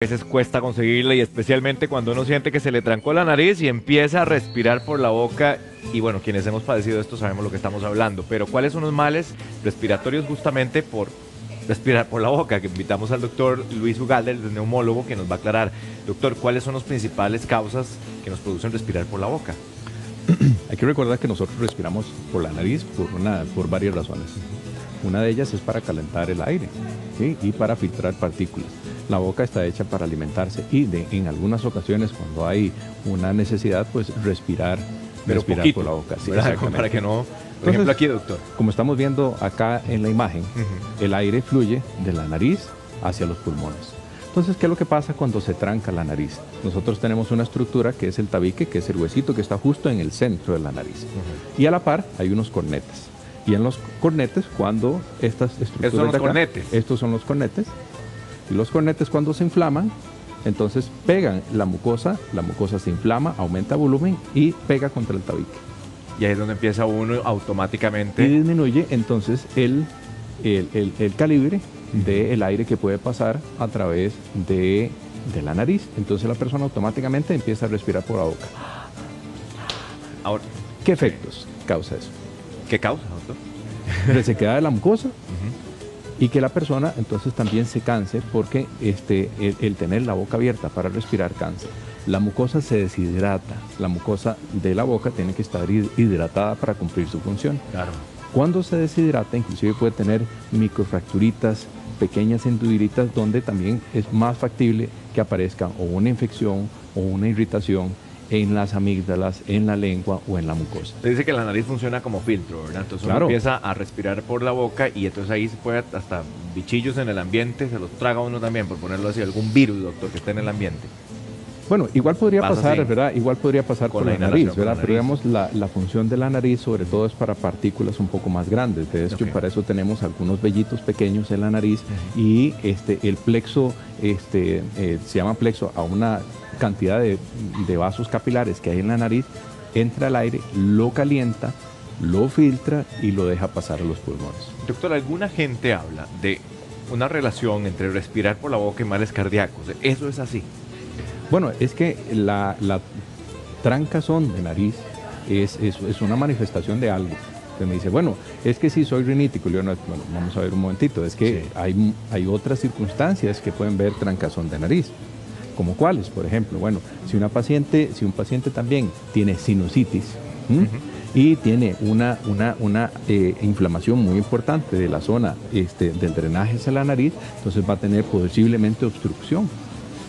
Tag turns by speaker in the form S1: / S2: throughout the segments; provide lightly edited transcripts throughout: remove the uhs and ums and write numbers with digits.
S1: A veces cuesta conseguirla y especialmente cuando uno siente que se le trancó la nariz y empieza a respirar por la boca. Y bueno, quienes hemos padecido esto sabemos lo que estamos hablando. Pero ¿cuáles son los males respiratorios justamente por respirar por la boca? Que invitamos al doctor Luis Ugalde, el neumólogo, que nos va a aclarar. Doctor, ¿cuáles son las principales causas que nos producen respirar por la boca?
S2: Hay que recordar que nosotros respiramos por la nariz por varias razones. Una de ellas es para calentar el aire, ¿sí? Y para filtrar partículas. La boca está hecha para alimentarse y en algunas ocasiones cuando hay una necesidad, pues respirar
S1: poquito,
S2: por la boca. Sí,
S1: para que no... Por ejemplo aquí, doctor.
S2: Como estamos viendo acá en la imagen, el aire fluye de la nariz hacia los pulmones. Entonces, ¿qué es lo que pasa cuando se tranca la nariz? Nosotros tenemos una estructura que es el tabique, que es el huesito que está justo en el centro de la nariz. Y a la par hay unos cornetes. Y en los cornetes, cuando estas estructuras
S1: ¿Estos son los
S2: de acá,
S1: cornetes?
S2: estos son los cornetes. Y los cornetes cuando se inflaman, entonces pegan la mucosa se inflama, aumenta volumen y pega contra el tabique.
S1: Y ahí es donde empieza uno automáticamente...
S2: Y disminuye entonces el calibre del aire que puede pasar a través de la nariz. Entonces la persona automáticamente empieza a respirar por la boca.
S1: Ahora,
S2: ¿qué efectos causa eso?
S1: ¿qué causa, doctor?
S2: Resequedad de la mucosa y que la persona entonces también se canse porque el tener la boca abierta para respirar cansa. La mucosa se deshidrata, la mucosa de la boca tiene que estar hidratada para cumplir su función.
S1: Claro.
S2: Cuando se deshidrata, inclusive puede tener microfracturitas, pequeñas hendiduritas, donde también es más factible que aparezca o una infección o una irritación en las amígdalas, en la lengua o en la mucosa.
S1: Se dice que la nariz funciona como filtro, ¿verdad? Entonces
S2: Claro.
S1: uno empieza a respirar por la boca y entonces ahí se puede hasta bichillos en el ambiente, se los traga uno también, por ponerlo así, algún virus, doctor, que esté en el ambiente.
S2: Bueno, igual podría
S1: Pasa
S2: pasar,
S1: así.
S2: ¿verdad? Igual podría pasar
S1: Con
S2: por
S1: la
S2: la
S1: inhalación,
S2: nariz,
S1: con la
S2: ¿verdad? Pero
S1: nariz.
S2: digamos, la función de la nariz sobre todo es para partículas un poco más grandes. De hecho,
S1: Ok.
S2: para eso tenemos algunos vellitos pequeños en la nariz y el plexo, se llama plexo a una cantidad de vasos capilares que hay en la nariz, entra el aire, lo calienta, lo filtra y lo deja pasar a los pulmones.
S1: Doctor, alguna gente habla de una relación entre respirar por la boca y males cardíacos. ¿Eso es así?
S2: Bueno, es que la trancazón de nariz es una manifestación de algo. Usted me dice, bueno, es que si soy rinítico. Yo no, bueno, vamos a ver un momentito. Es que
S1: Sí.
S2: hay otras circunstancias que pueden ver trancazón de nariz. ¿Como cuáles? Por ejemplo, bueno, si un paciente también tiene sinusitis y tiene una inflamación muy importante de la zona del drenaje hacia la nariz, entonces va a tener posiblemente obstrucción.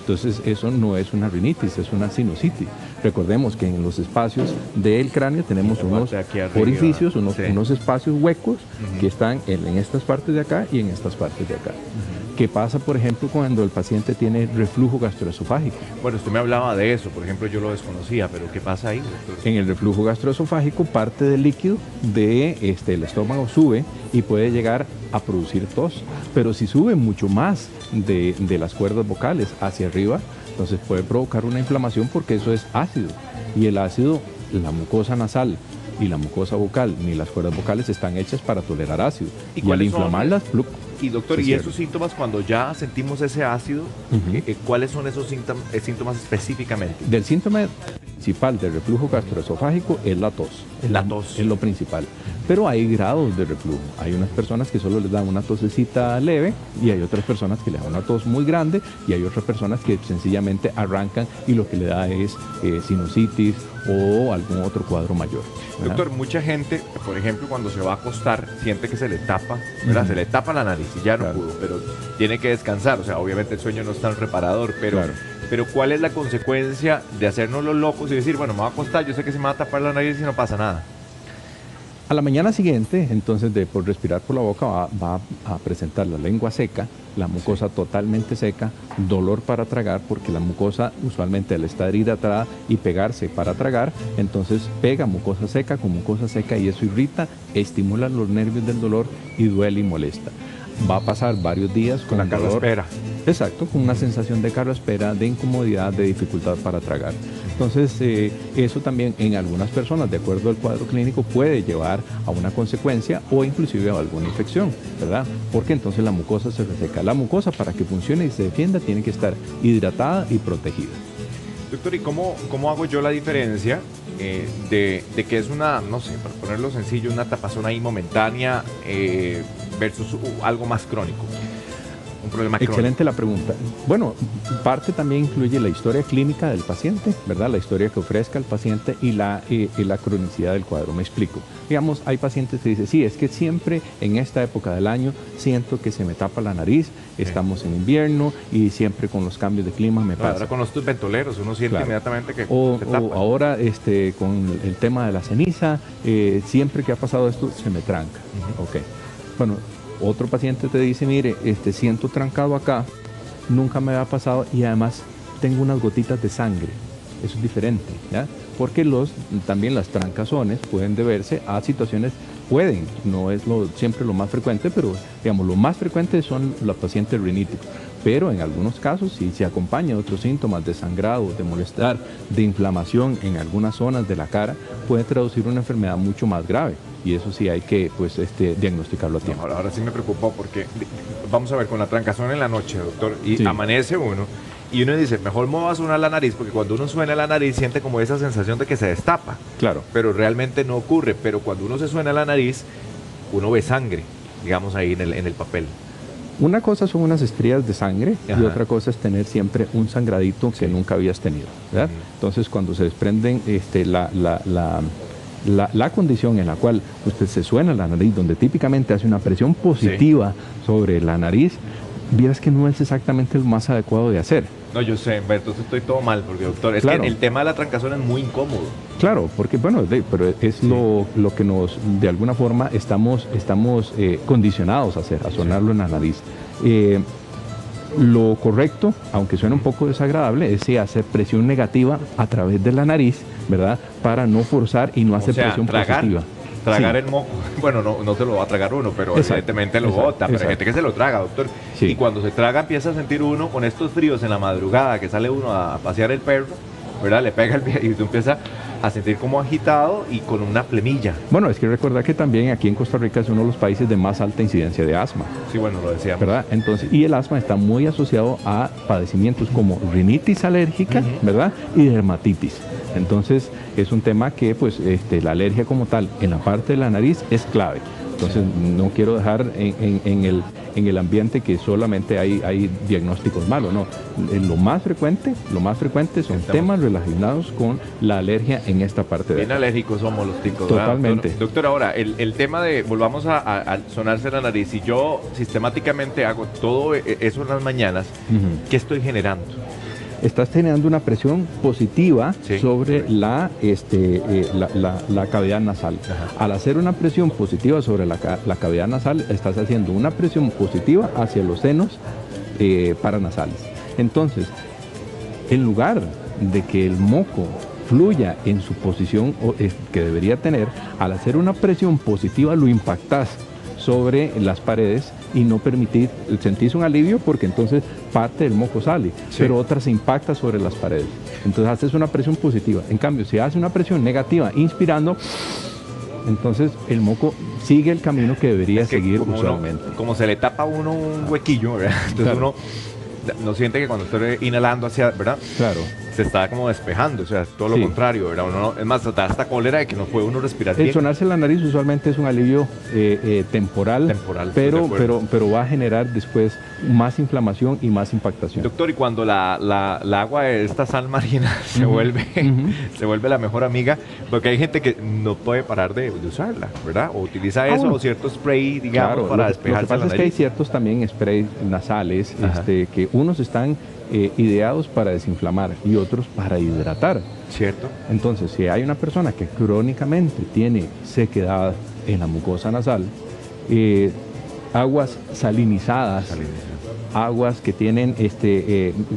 S2: Entonces eso no es una rinitis, es una sinusitis. Recordemos que en los espacios del cráneo tenemos unos
S1: aquí arriba,
S2: orificios,
S1: sí.
S2: unos espacios huecos que están en estas partes de acá y en estas partes de acá. ¿Qué pasa, por ejemplo, cuando el paciente tiene reflujo gastroesofágico?
S1: Bueno, usted me hablaba de eso, por ejemplo, yo lo desconocía, pero ¿qué pasa ahí, doctor?
S2: En el reflujo gastroesofágico, parte del líquido del estómago sube y puede llegar a producir tos. Pero si sube mucho más de las cuerdas vocales hacia arriba, entonces puede provocar una inflamación porque eso es ácido. Y el ácido, la mucosa nasal y la mucosa vocal, ni las cuerdas vocales están hechas para tolerar ácido.
S1: ¿Y
S2: Y al
S1: cuáles son?
S2: inflamarlas, ¡pluc!
S1: Y doctor,
S2: Se
S1: ¿y
S2: cierra.
S1: esos síntomas cuando ya sentimos ese ácido, cuáles son esos síntomas específicamente?
S2: Del síntoma principal del reflujo gastroesofágico es la tos.
S1: La tos.
S2: Es lo principal. Pero hay grados de reflujo. Hay unas personas que solo les dan una tosecita leve y hay otras personas que les dan una tos muy grande y hay otras personas que sencillamente arrancan y lo que le da es sinusitis o algún otro cuadro mayor, ¿verdad?
S1: Doctor, mucha gente, por ejemplo, cuando se va a acostar, siente que se le tapa, ¿verdad? Se le tapa la nariz y ya no
S2: Claro.
S1: pudo, pero tiene que descansar. O sea, obviamente el sueño no es tan reparador, pero,
S2: Claro.
S1: pero ¿cuál es la consecuencia de hacernos los locos y decir, bueno, me voy a acostar, yo sé que se me va a tapar la nariz y no pasa nada?
S2: A la mañana siguiente, entonces, por respirar por la boca, va a presentar la lengua seca, la mucosa totalmente seca, dolor para tragar, porque la mucosa usualmente al estar hidratada y pegarse para tragar, entonces pega mucosa seca con mucosa seca y eso irrita, estimula los nervios del dolor y duele y molesta. Va a pasar varios días con
S1: La cara
S2: dolor.
S1: espera.
S2: Exacto, con una sensación de carraspera, de incomodidad, de dificultad para tragar. Entonces, eso también en algunas personas, de acuerdo al cuadro clínico, puede llevar a una consecuencia o inclusive a alguna infección, ¿verdad? Porque entonces la mucosa se reseca. La mucosa, para que funcione y se defienda, tiene que estar hidratada y protegida.
S1: Doctor, ¿y cómo hago yo la diferencia de que es una, no sé, para ponerlo sencillo, una tapazón ahí momentánea versus algo más crónico? Un problema crónico.
S2: Excelente la pregunta. Bueno, parte también incluye la historia clínica del paciente, ¿verdad? La historia que ofrezca el paciente y la cronicidad del cuadro. Me explico. Digamos, hay pacientes que dicen, sí, es que siempre en esta época del año siento que se me tapa la nariz, estamos en invierno y siempre con los cambios de clima me pasa.
S1: Ahora con los ventoleros uno siente inmediatamente que se tapa.
S2: O ahora con el tema de la ceniza, siempre que ha pasado esto se me tranca. Ok. Bueno, otro paciente te dice, mire, siento trancado acá, nunca me había pasado y además tengo unas gotitas de sangre. Eso es diferente, ¿ya? Porque también las trancazones pueden deberse a situaciones, no es siempre lo más frecuente, pero digamos, lo más frecuente son los pacientes riníticos. Pero en algunos casos, si se acompaña de otros síntomas de sangrado, de molestar, de inflamación en algunas zonas de la cara, puede traducir una enfermedad mucho más grave. Y eso sí hay que diagnosticarlo a tiempo.
S1: Ahora sí me preocupó porque, vamos a ver, con la trancazón en la noche, doctor, y amanece uno, y uno dice, mejor me voy a sonar la nariz, porque cuando uno suena la nariz siente como esa sensación de que se destapa.
S2: Claro.
S1: Pero realmente no ocurre. Pero cuando uno se suena la nariz, uno ve sangre, digamos ahí en el papel.
S2: Una cosa son unas estrías de sangre y otra cosa es tener siempre un sangradito que nunca habías tenido, ¿verdad? Entonces, cuando se desprenden la condición en la cual usted se suena la nariz, donde típicamente hace una presión positiva sobre la nariz, vieras que no es exactamente lo más adecuado de hacer.
S1: No, yo sé, entonces estoy todo mal, porque doctor, es que el tema de la trancazón es muy incómodo.
S2: Claro, porque bueno, pero es lo que nos, de alguna forma, estamos condicionados a hacer, a sonarlo en la nariz. Lo correcto, aunque suene un poco desagradable, es hacer presión negativa a través de la nariz, ¿verdad? Para no forzar y no hacer presión positiva.
S1: Tragar el moco, bueno, no se lo va a tragar uno, pero evidentemente lo bota, pero hay gente que se lo traga, doctor. Sí. Y cuando se traga empieza a sentir uno con estos fríos en la madrugada, que sale uno a pasear el perro, ¿verdad? Le pega el pie y tú empiezas a sentir como agitado y con una plemilla.
S2: Bueno, es que recordar que también aquí en Costa Rica es uno de los países de más alta incidencia de asma.
S1: Sí, bueno, lo decíamos.
S2: ¿Verdad? Entonces, y el asma está muy asociado a padecimientos como rinitis alérgica, ¿verdad? Y dermatitis. Entonces, es un tema que, pues, la alergia como tal en la parte de la nariz es clave. Entonces, no quiero dejar en el ambiente que solamente hay diagnósticos malos, no. Lo más frecuente son temas relacionados con la alergia en esta parte de...
S1: Bien alérgicos somos los ticos.
S2: Totalmente.
S1: Doctor, ahora, el tema de, volvamos a sonarse la nariz, si yo sistemáticamente hago todo eso en las mañanas, ¿qué estoy generando?
S2: Estás generando una presión positiva sobre la cavidad nasal. Ajá. Al hacer una presión positiva sobre la cavidad nasal, estás haciendo una presión positiva hacia los senos paranasales. Entonces, en lugar de que el moco fluya en su posición que debería tener, al hacer una presión positiva lo impactas sobre las paredes y no sentís un alivio porque entonces parte del moco sale, pero otra se impacta sobre las paredes. Entonces haces una presión positiva. En cambio, si hace una presión negativa inspirando, entonces el moco sigue el camino que debería seguir usualmente.
S1: Como se le tapa a uno un huequillo, ¿verdad? Entonces uno no siente que cuando estoy inhalando hacia, ¿verdad?
S2: Claro.
S1: Se está como despejando, o sea, todo lo contrario, ¿verdad? Es más, da hasta cólera de que no puede uno respirar bien.
S2: El sonarse la nariz usualmente es un alivio temporal, pero va a generar después más inflamación y más impactación.
S1: Doctor, y cuando la agua de esta sal marina se vuelve la mejor amiga, porque hay gente que no puede parar de usarla, ¿verdad? O utiliza eso o cierto spray, digamos, para despejarse la nariz.
S2: Lo que pasa es que hay ciertos también sprays nasales que unos están ideados para desinflamar y otros para hidratar.
S1: Cierto.
S2: Entonces, si hay una persona que crónicamente tiene sequedad en la mucosa nasal, aguas salinizadas, aguas que tienen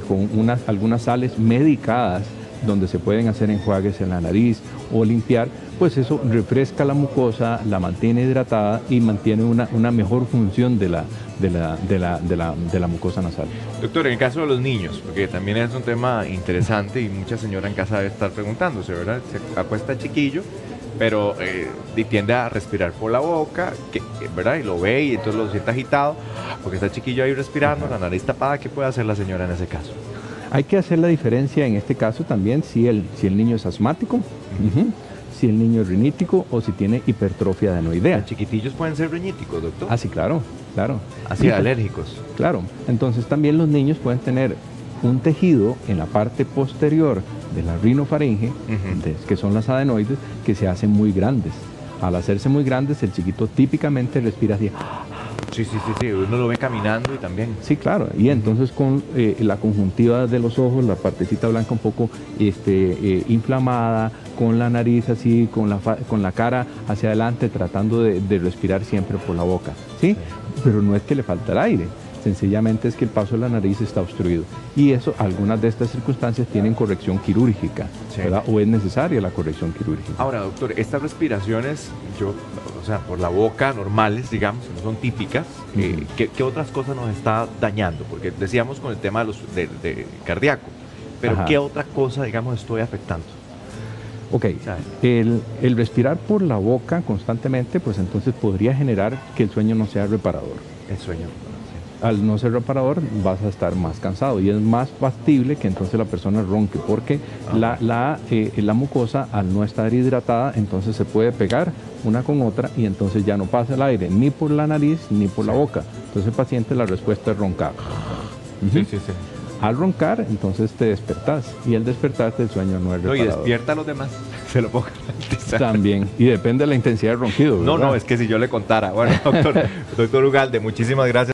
S2: con algunas sales medicadas, donde se pueden hacer enjuagues en la nariz o limpiar, pues eso refresca la mucosa, la mantiene hidratada y mantiene una mejor función de de la mucosa nasal.
S1: Doctor, en el caso de los niños, porque también es un tema interesante y mucha señora en casa debe estar preguntándose, ¿verdad? Se acuesta chiquillo, pero y tiende a respirar por la boca, ¿verdad? Y lo ve y entonces lo siente agitado, porque está chiquillo ahí respirando, la nariz tapada. ¿Qué puede hacer la señora en ese caso?
S2: Hay que hacer la diferencia en este caso también si el niño es asmático, si el niño es rinítico o si tiene hipertrofia adenoidea.
S1: ¿Los chiquitillos pueden ser riníticos, doctor?
S2: Ah, sí, claro.
S1: Así, alérgicos.
S2: Claro. Entonces también los niños pueden tener un tejido en la parte posterior de la rinofaringe, que son las adenoides, que se hacen muy grandes. Al hacerse muy grandes, el chiquito típicamente respira así.
S1: Sí, uno lo ve caminando y también.
S2: Sí, claro, y entonces con la conjuntiva de los ojos, la partecita blanca un poco inflamada, con la nariz así, con la cara hacia adelante, tratando de respirar siempre por la boca, ¿sí? Pero no es que le falta el aire, sencillamente es que el paso de la nariz está obstruido. Y eso, algunas de estas circunstancias tienen corrección quirúrgica, ¿verdad? O es necesaria la corrección quirúrgica.
S1: Ahora, doctor, estas respiraciones, o sea, por la boca, normales, digamos, que no son típicas, ¿qué otras cosas nos está dañando? Porque decíamos con el tema de cardíaco, pero ¿qué otra cosa, digamos, estoy afectando?
S2: Ok, el respirar por la boca constantemente, pues entonces podría generar que el sueño no sea reparador.
S1: El sueño.
S2: Al no ser reparador vas a estar más cansado y es más factible que entonces la persona ronque porque la mucosa al no estar hidratada entonces se puede pegar una con otra y entonces ya no pasa el aire ni por la nariz ni por la boca. Entonces el paciente la respuesta es roncar.
S1: Sí.
S2: Al roncar entonces te despertás y al despertarte el sueño no es reparador.
S1: Y despierta a los demás. Se lo puedo garantizar.
S2: También, y depende de la intensidad del ronquido, ¿verdad?
S1: No, es que si yo le contara. Bueno, doctor Ugalde, muchísimas gracias.